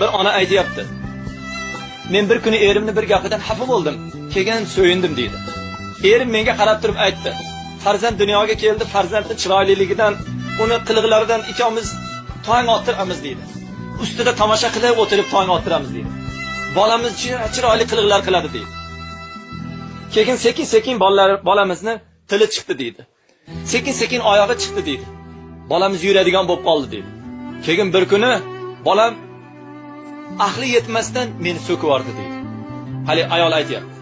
Bir ona aytayapti. Men bir kuni erimni bir gapidan xafa bo'ldim. Keyin so'yindim deydi. Erim menga qarab turib aytdi. Farzand dunyoga keldi, farzandning chiroyliligidan, uni qiliqlaridan ikkomiz tong ottiramiz deydi. Ustida tomosha qilib o'tirib tong ottiramiz deydi. Bolamiz chiroyli qiliqlar qiladi deydi. Keyin sekin-sekin bolamizni tili chiqdi deydi. Sekin-sekin oyog'i chiqdi deydi. Bolamiz yuradigan bo'lib qoldi deydi. Keyin bir kuni bolam aqli yetmasdan meni so'kib yordi deydi. Hali ayol aytayapti.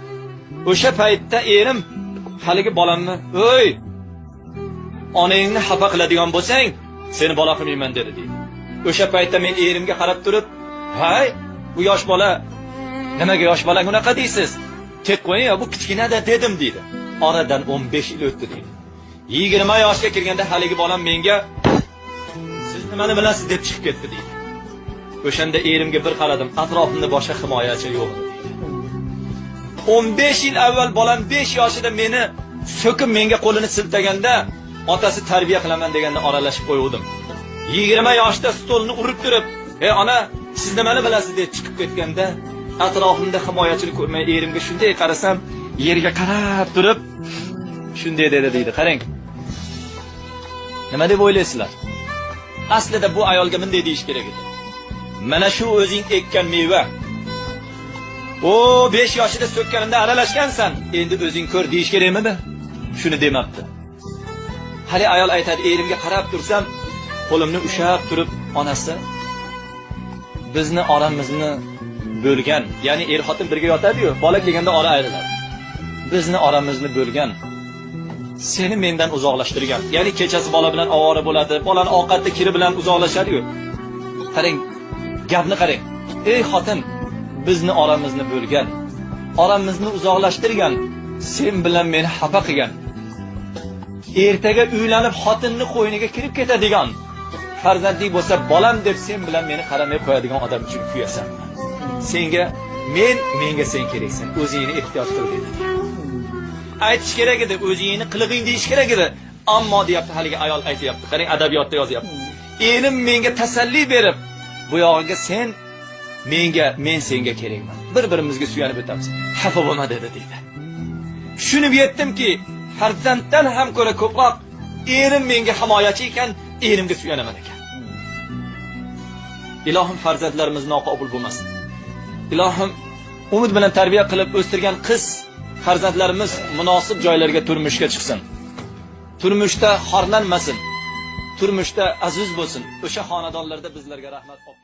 O'sha paytda erim haligi bolamni, "O'y, onangni xafa qiladigan bo'lsang, seni bola qilmayman" dedi deydi. O'sha paytda men erimga qarab turib, "Hay, bu yosh bola, nimaga yosh bola unaqa deysiz? Tek qo'ying, bu kichkinada" dedim deydi. Oradan 15 yil o'tdi deydi. 20 yoshga kirganda haligi bolam menga "Siz nimani bilasiz" deb chiqib ketdi deydi. O'shanda erimga bir qaradim, atrofimda boshqa himoyachi yo'q edi. 15 yil avval bolam 5 yoshida meni so'kib menga qo'lini siltaganda, otasi tarbiya qilaman deganda aralashib qo'yuvdim. 20 yoshda stolni urib turib, "Ey ona, siz nimani bilasiz" deb chiqib ketganda, atrofimda himoyachilik ko'rmay erimga shunday qarasam, yerga qarab turib, shunday dedi deydi. Qarang. Nima deb o'ylaysizlar? Aslida bu ayolga bunday deyish kerak edi. Mana shu o'zing ekkan meva. O 5 yoshida so'kkanimda aralashgansan, endi o'zing ko'r deyish kerakmidi? Shuni demabdi. Hali ayol aytadi, erimga qarab tursam, qo'limni ushab turib, onasi bizni oramizni bo'lgan, ya'ni er xotin birga yotadi-yu, bola kelganda ora ayriladi. Bizni oramizni bo'lgan. Seni mendan uzoqlashtirgan. Ya'ni kechasi bola bilan ovora bo'ladi, bolani ovqatda kiri bilan uzoqlashadi-yu. Qarang, gapni qarang. Ey xotin, bizni oramizni bo'lgan, oramizni uzoqlashtirgan, sen bilan meni xafa qilgan. Ertaga uylanib xotinni qo'yniga kirib ketadigan, farzandli bo'lsa bolam deb sen bilan meni qaramay qo'yadigan odam uchun kuyasan. Senga menga sen keraksan. O'zingni ehtiyot qil dedi. Aytish kerak edi, o'zingni qilig'ing deyish kerak edi. Ammo deyapti haligi ayol aytayapti. Qarang, adabiyotda yozyapti. Erim menga tasalli berib, bu yog'iga sen menga, men senga kerakman. Bir-birimizga suyanib o'tamiz. Xafa bo'lma dedi deydi. Tushunib yetdimki, farzanddan ham ko'ra ko'proq erim menga himoyachi ekan, erimga suyanaman ekan. Ilohim farzandlarimiz noqobil bo'lmasin. Ilohim umid bilan tarbiya qilib o'stirgan qiz farzandlarimiz munosib joylarga turmushga chiqsin. Turmushda xorlanmasin. Turmushda aziz bo'lsin. O'sha xonadonlarda bizlarga rahmat olib